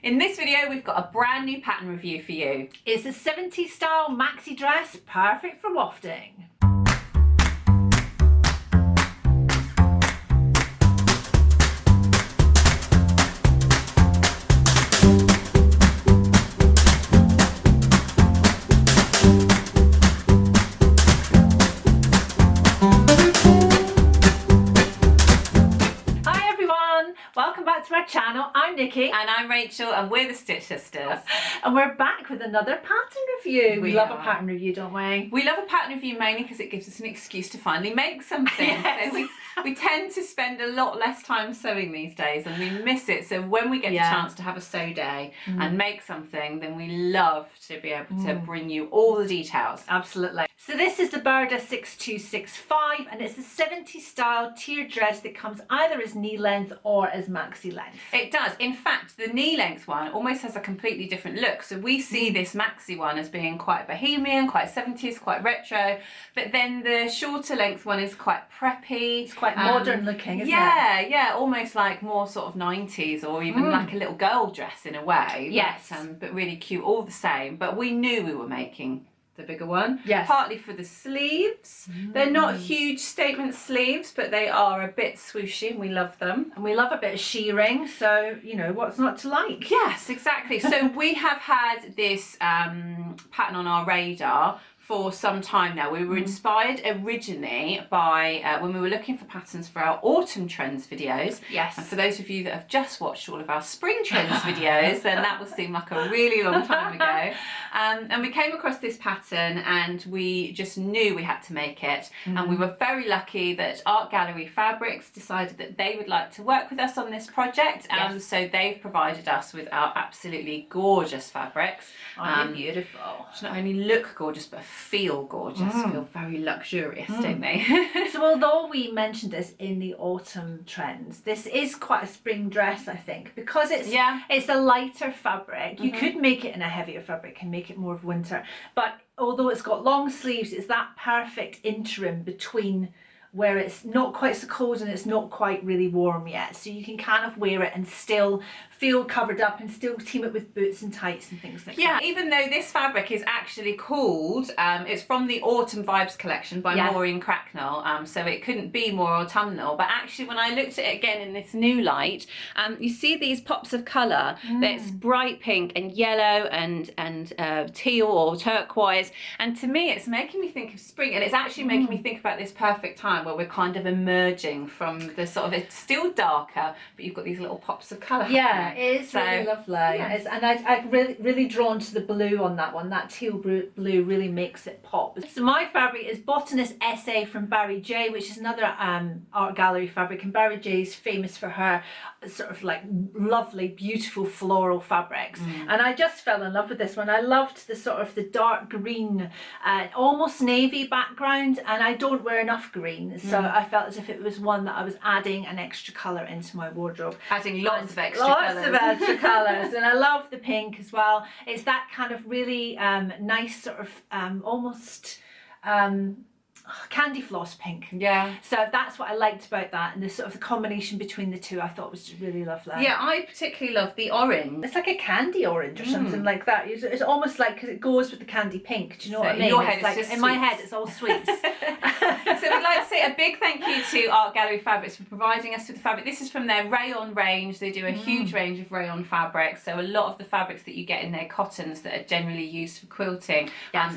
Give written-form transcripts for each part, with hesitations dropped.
In this video, we've got a brand new pattern review for you. It's a 70s style maxi dress, perfect for wafting. Welcome back to our channel. I'm Nikki. And I'm Rachel, and we're the Stitch Sisters. And we're back with another pattern review. We love a pattern review, don't we? We love a pattern review mainly because it gives us an excuse to finally make something. Yes. So we tend to spend a lot less time sewing these days, and we miss it. So when we get the chance to have a sew day and make something, then we love to be able to bring you all the details. Absolutely. So this is the Burda 6265, and it's a 70s style tiered dress that comes either as knee length or as maxi length. It does. In fact, the knee length one almost has a completely different look. So we see this maxi one as being quite bohemian, quite 70s, quite retro, but then the shorter length one is quite preppy. It's quite modern looking, isn't it? Yeah, almost like more sort of 90s or even like a little girl dress in a way. Yes. But really cute all the same. But we knew we were making the bigger one. Yes. Partly for the sleeves. They're not huge statement sleeves, but they are a bit swooshy and we love them. And we love a bit of shirring, so, you know, what's not to like? Yes, exactly. So we have had this pattern on our radar for some time now. We were inspired originally by when we were looking for patterns for our autumn trends videos. Yes. And for those of you that have just watched all of our spring trends videos, then that will seem like a really long time ago. And we came across this pattern and we just knew we had to make it. And we were very lucky that Art Gallery Fabrics decided that they would like to work with us on this project. So they've provided us with our absolutely gorgeous fabrics. Beautiful. Which not only look gorgeous, but feel gorgeous, feel very luxurious, don't they? So although we mentioned this in the autumn trends, this is quite a spring dress, I think, because it's a lighter fabric. You could make it in a heavier fabric and make it more of winter, but although it's got long sleeves, it's that perfect interim between where it's not quite so cold and it's not quite really warm yet, so you can kind of wear it and still feel covered up and still team it with boots and tights and things like that. Yeah, even though this fabric is actually called, it's from the Autumn Vibes collection by Maureen Cracknell, so it couldn't be more autumnal, but actually when I looked at it again in this new light, you see these pops of colour that's bright pink and yellow and teal or turquoise, and to me it's making me think of spring, and it's actually making me think about this perfect time where we're kind of emerging from the sort of, it's still darker, but you've got these little pops of colour. Yeah, it is really lovely. Yes. And I'm really drawn to the blue on that one. That teal blue really makes it pop. So my fabric is Botanist SA from Barry J, which is another art gallery fabric, and Barry J is famous for her sort of like lovely, beautiful floral fabrics. And I just fell in love with this one. I loved the sort of the dark green, almost navy background, and I don't wear enough green, so I felt as if it was one that I was adding an extra colour into my wardrobe. Adding lots of extra colours. Lots of extra colours, and I love the pink as well. It's that kind of really nice sort of almost candy floss pink. Yeah. So that's what I liked about that, and the sort of the combination between the two I thought was just really lovely. Yeah, I particularly love the orange. It's like a candy orange or something like that. It's almost like, because it goes with the candy pink. Do you know what I mean? In your head, it's like, just in my head, it's all sweets. So we'd like to say a big thank you to Art Gallery Fabrics for providing us with the fabric. This is from their rayon range. They do a huge range of rayon fabrics. So a lot of the fabrics that you get in their cottons that are generally used for quilting,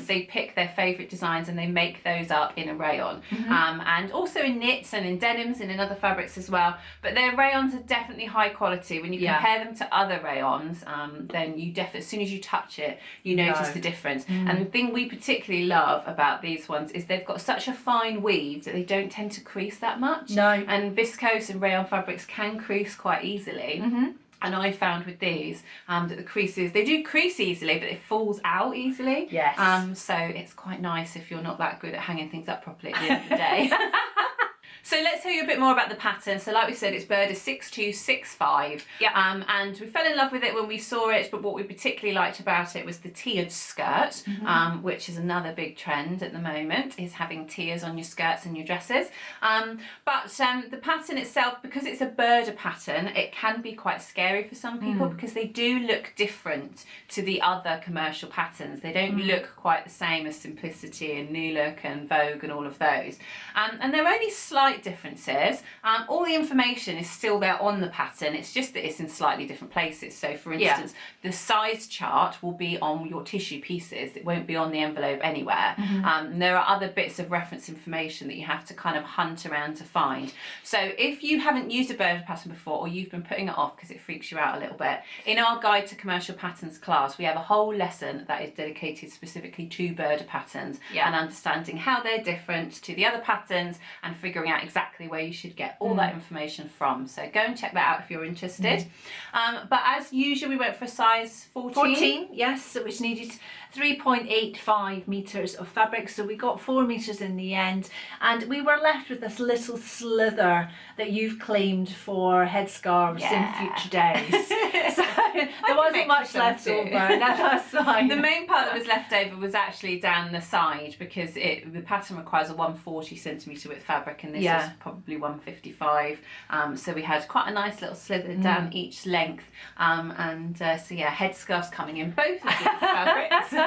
they pick their favourite designs and they make those up in a rayon. And also in knits and in denims and in other fabrics as well. But their rayons are definitely high quality. When you compare them to other rayons, then you definitely, as soon as you touch it, you notice the difference. And the thing we particularly love about these ones is they've got such a fine weave that they don't tend to crease that much. No. And viscose and rayon fabrics can crease quite easily. And I found with these that the creases, they do crease easily, but it falls out easily. Yes. So it's quite nice if you're not that good at hanging things up properly at the end of the day. So let's tell you a bit more about the pattern. So like we said, it's Burda 6265. Yeah. And we fell in love with it when we saw it, but what we particularly liked about it was the tiered skirt, which is another big trend at the moment, is having tiers on your skirts and your dresses. But the pattern itself, because it's a Burda pattern, it can be quite scary for some people because they do look different to the other commercial patterns. They don't look quite the same as Simplicity and New Look and Vogue and all of those. And there are only slight differences. All the information is still there on the pattern, it's just that it's in slightly different places. So for instance, the size chart will be on your tissue pieces, it won't be on the envelope anywhere. There are other bits of reference information that you have to kind of hunt around to find. So if you haven't used a Burda pattern before, or you've been putting it off because it freaks you out a little bit, in our Guide to Commercial Patterns class we have a whole lesson that is dedicated specifically to Burda patterns and understanding how they're different to the other patterns and figuring out exactly where you should get all that information from. So go and check that out if you're interested. But as usual, we went for a size 14. 14, yes, which needed 3.85 metres of fabric, so we got 4 metres in the end, and we were left with this little slither that you've claimed for headscarves in future days. So there wasn't much left over, that's fine. The main part that was left over was actually down the side, because the pattern requires a 140 centimetre width fabric, and this is probably 155, so we had quite a nice little slither down each length, and so yeah, headscarves coming in both of these fabrics.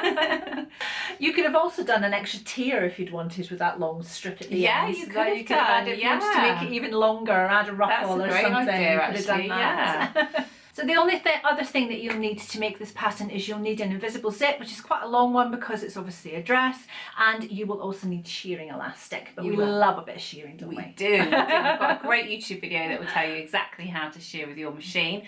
You could have also done an extra tier if you'd wanted with that long strip at the end. You could have done, add if you wanted to make it even longer, add a ruffle or something. Idea, you could have done that. So the only other thing that you'll need to make this pattern is you'll need an invisible zip, which is quite a long one because it's obviously a dress, and you will also need shearing elastic. But we love a bit of shearing, don't we? We do. We've got a great YouTube video that will tell you exactly how to shear with your machine.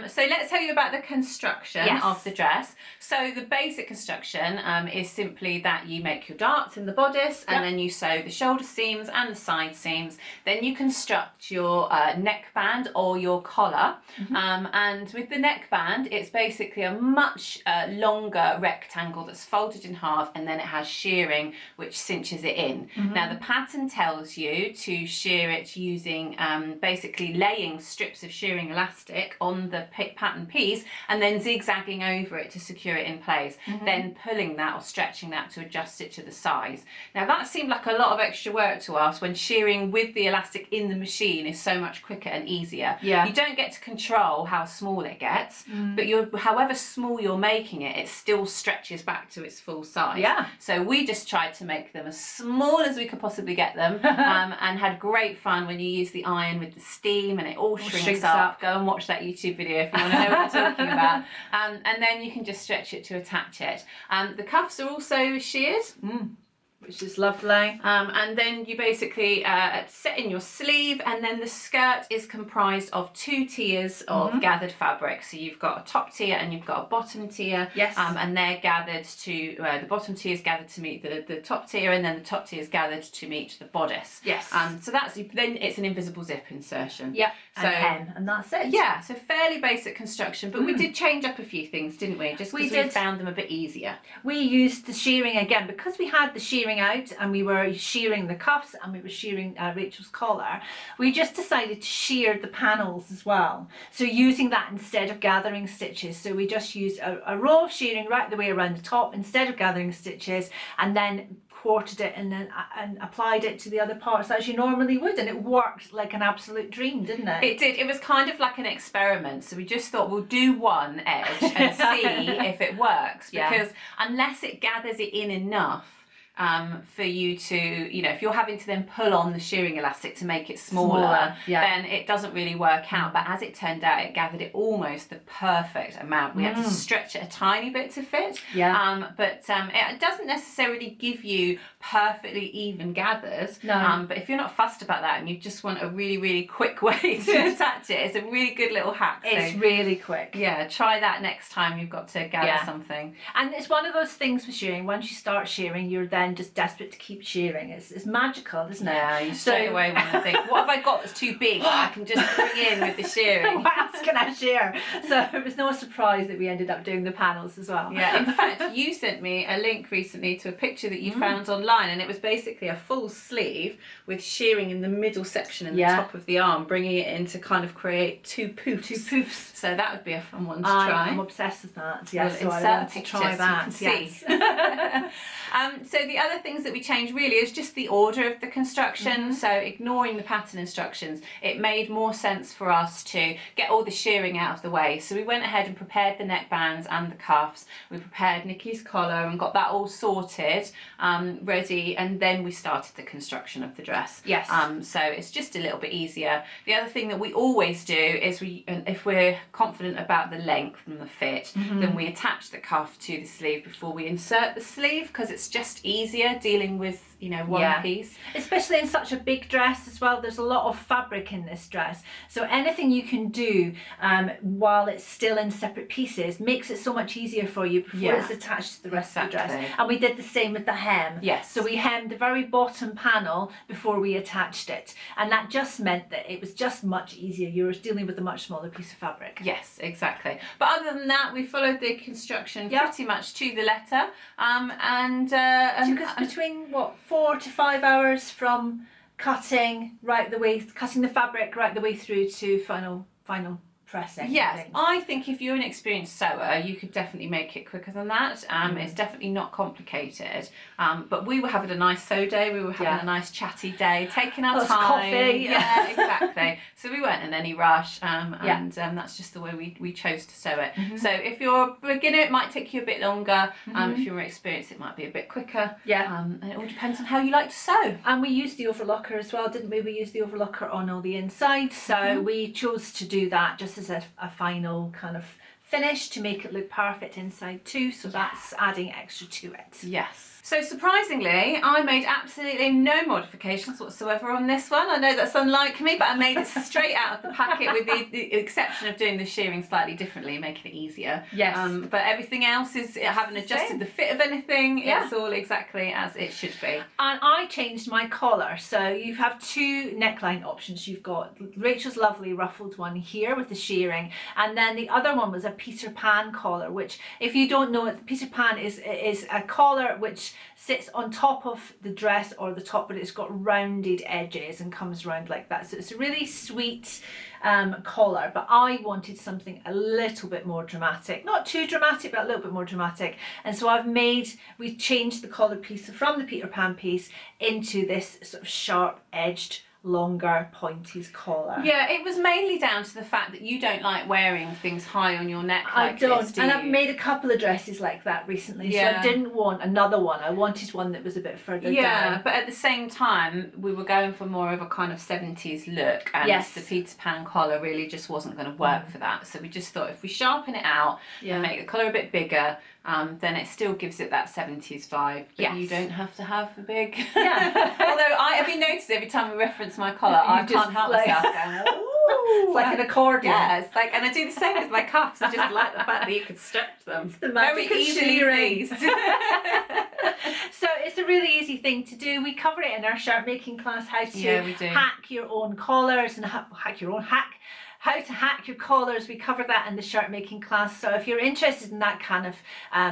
So let's tell you about the construction of the dress. So the basic construction is simply that you make your darts in the bodice, and then you sew the shoulder seams and the side seams. Then you construct your neckband or your collar, and with the neckband, it's basically a much longer rectangle that's folded in half, and then it has shirring which cinches it in. Now the pattern tells you to shear it using basically laying strips of shearing elastic on the pattern piece and then zigzagging over it to secure it in place, then pulling that or stretching that to adjust it to the size. Now that seemed like a lot of extra work to us when shearing with the elastic in the machine is so much quicker and easier. You don't get to control how small it gets, but however small you're making it, it still stretches back to its full size. So we just tried to make them as small as we could possibly get them, and had great fun when you use the iron with the steam and it all shrinks up. Go and watch that YouTube video if you want to know what I'm talking about. And then you can just stretch it to attach it. The cuffs are also sheared. Which is lovely. And then you basically set in your sleeve, and then the skirt is comprised of 2 tiers of gathered fabric. So you've got a top tier and you've got a bottom tier. And they're gathered to, the bottom tier is gathered to meet the top tier, and then the top tier is gathered to meet the bodice. So then it's an invisible zip insertion. So, and hem, and that's it. So fairly basic construction, but we did change up a few things, didn't we? Just because we found them a bit easier. We used the shearing again, because we had the shearing out and we were shearing the cuffs and we were shearing Rachel's collar. We just decided to shear the panels as well. So using that instead of gathering stitches. So we just used a row of shearing right the way around the top instead of gathering stitches, and then quartered it and then applied it to the other parts as you normally would, and it worked like an absolute dream, didn't it? It did. It was kind of like an experiment, so we just thought we'll do one edge and see if it works, because unless it gathers it in enough for you to, if you're having to then pull on the shearing elastic to make it smaller, then it doesn't really work out. But as it turned out, it gathered it almost the perfect amount. We had to stretch it a tiny bit to fit, but it doesn't necessarily give you perfectly even gathers. But if you're not fussed about that and you just want a really, really quick way to attach it, it's a really good little hack. It's really quick. Try that next time you've got to gather something. And it's one of those things with shearing, once you start shearing, you're then then just desperate to keep shearing. It's magical, isn't it? Yeah, you straight away want to think, what have I got that's too big that I can just bring in with the shearing? What else can I shear? So it was no surprise that we ended up doing the panels as well. Yeah, in fact, you sent me a link recently to a picture that you found online, and it was basically a full sleeve with shearing in the middle section and the top of the arm, bringing it in to kind of create two poofs. So that would be a fun one to try. I'm obsessed with that. Yes, We'll so insert I want to pictures try that. so you can see. So the other things that we changed really is just the order of the construction. So ignoring the pattern instructions, it made more sense for us to get all the shearing out of the way. So we went ahead and prepared the neckbands and the cuffs. We prepared Nikki's collar and got that all sorted, ready, and then we started the construction of the dress. Yes. So it's just a little bit easier. The other thing that we always do is if we're confident about the length and the fit, then we attach the cuff to the sleeve before we insert the sleeve, because it's just easier dealing with, you know, one piece. Especially in such a big dress as well, there's a lot of fabric in this dress. So anything you can do while it's still in separate pieces makes it so much easier for you before it's attached to the rest of the dress. And we did the same with the hem. Yes. So we hemmed the very bottom panel before we attached it. And that just meant that it was just much easier. You were dealing with a much smaller piece of fabric. Yes, exactly. But other than that, we followed the construction pretty much to the letter. Took us between, what, 4 to 5 hours from cutting the fabric right the way through to final pressing. Yes, I think if you're an experienced sewer, you could definitely make it quicker than that. It's definitely not complicated. But we were having a nice sew day. We were having a nice chatty day, taking our Lots time. of coffee. Yeah, exactly. So we weren't in any rush, and that's just the way we chose to sew it. So if you're a beginner, it might take you a bit longer. If you're more experienced, it might be a bit quicker. Yeah. And it all depends on how you like to sew. And we used the overlocker as well, didn't we? We used the overlocker on all the inside. So we chose to do that just as a final kind of finish to make it look perfect inside too. So that's adding extra to it. Yes. So surprisingly, I made absolutely no modifications whatsoever on this one. I know that's unlike me, but I made it straight out of the packet with the exception of doing the shearing slightly differently, making it easier. Yes. But everything else is, I haven't adjusted the fit of anything. It's all exactly as it should be. And I changed my collar. So you have two neckline options. You've got Rachel's lovely ruffled one here with the shearing, and then the other one was a Peter Pan collar, which, if you don't know it, Peter Pan is a collar which sits on top of the dress or the top, but it's got rounded edges and comes round like that. So it's a really sweet collar, but I wanted something a little bit more dramatic, not too dramatic, but a little bit more dramatic. And so we changed the collar piece from the Peter Pan piece into this sort of sharp edged, longer pointed collar. Yeah, it was mainly down to the fact that you don't like wearing things high on your neck like I don't, this, do and you? I've made a couple of dresses like that recently, so Yeah. I didn't want another one. I wanted one that was a bit further down. But at the same time, we were going for more of a kind of 70s look, and the Peter Pan collar really just wasn't going to work for that. So we just thought if we sharpen it out and make the collar a bit bigger, then it still gives it that 70s vibe. But you don't have to have a big... Although have you noticed every time we reference my collar, I can't help myself going, ooh, It's like an accordion. Yeah, it's like, and I do the same with my cuffs. I just like the fact that you can stretch them. It's the magic very of easily shearing. pleased. So it's a really easy thing to do. We cover it in our shirt making class, how to hack your own collars and how to hack your collars. We cover that in the shirt making class. So if you're interested in that kind of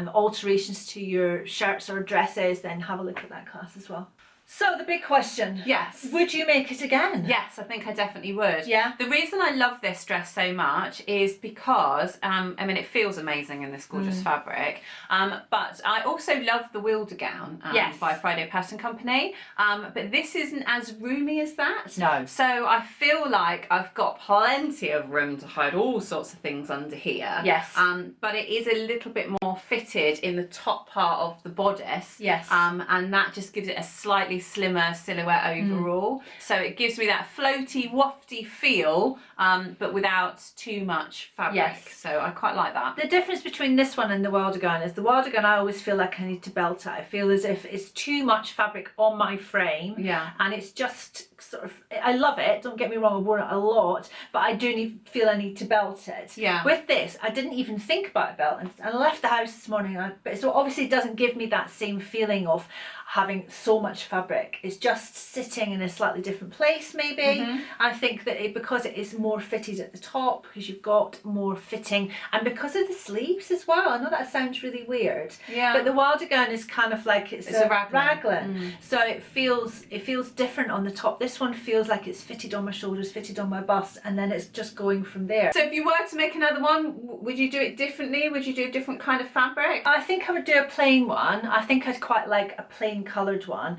alterations to your shirts or dresses, then have a look at that class as well. So the big question. Yes. Would you make it again? Yes, I think I definitely would. Yeah. The reason I love this dress so much is because, it feels amazing in this gorgeous fabric, but I also love the Wilder gown by Friday Pattern Company, but this isn't as roomy as that. No. So I feel like I've got plenty of room to hide all sorts of things under here. Yes. But it is a little bit more fitted in the top part of the bodice. Yes. And that just gives it a slightly slightly slimmer silhouette overall. So it gives me that floaty, wafty feel, but without too much fabric. Yes. So I quite like that. The difference between this one and the Wildergun is the Wildergun I always feel like I need to belt it. I feel as if it's too much fabric on my frame. Yeah. And it's just sort of, I love it, don't get me wrong, I've worn it a lot, but I do feel I need to belt it. Yeah. With this, I didn't even think about a belt, and I left the house this morning, but so obviously it doesn't give me that same feeling of having so much fabric. It's just sitting in a slightly different place maybe. I think that because it is more fitted at the top, because you've got more fitting, and because of the sleeves as well. I know that sounds really weird, but the Wildergun is kind of like it's a raglan. So it feels different on the top. This one feels like it's fitted on my shoulders, fitted on my bust, and then it's just going from there. So if you were to make another one, would you do it differently? Would you do a different kind of fabric? I think I would do a plain one. I think I'd quite like a plain coloured one.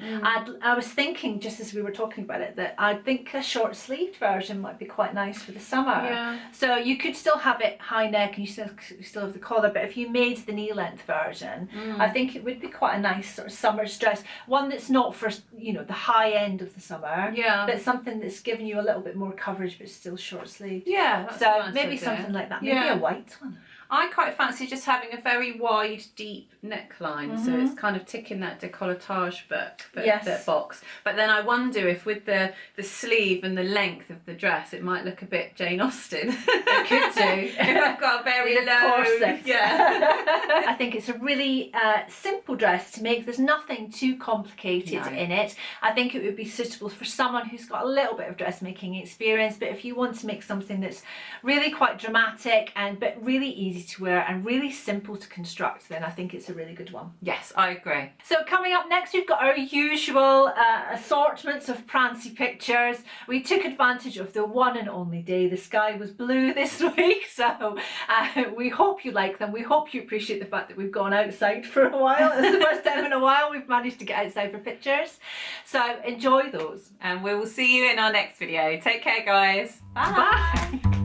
I was thinking, just as we were talking about it, that I think a short sleeved version might be quite nice for the summer. Yeah. So you could still have it high neck and you still have the collar, but if you made the knee length version, I think it would be quite a nice sort of summer dress. One that's not for, you know, the high end of the summer, but something that's giving you a little bit more coverage but still short sleeved. Yeah, that's so a nice maybe idea. Something like that. Maybe a white one. I quite fancy just having a very wide, deep neckline, so it's kind of ticking that décolletage box. But then I wonder if with the sleeve and the length of the dress, it might look a bit Jane Austen. It could do. If I've got a very low corset. Yeah. I think it's a really simple dress to make. There's nothing too complicated in it. I think it would be suitable for someone who's got a little bit of dressmaking experience, but if you want to make something that's really quite dramatic but really easy to wear and really simple to construct, then I think it's a really good one. Yes, I agree. So coming up next, we've got our usual assortments of prancy pictures. We took advantage of the one and only day the sky was blue this week, so we hope you like them. We hope you appreciate the fact that we've gone outside for a while. It's the first time in a while we've managed to get outside for pictures. So enjoy those. And we will see you in our next video. Take care, guys. Bye.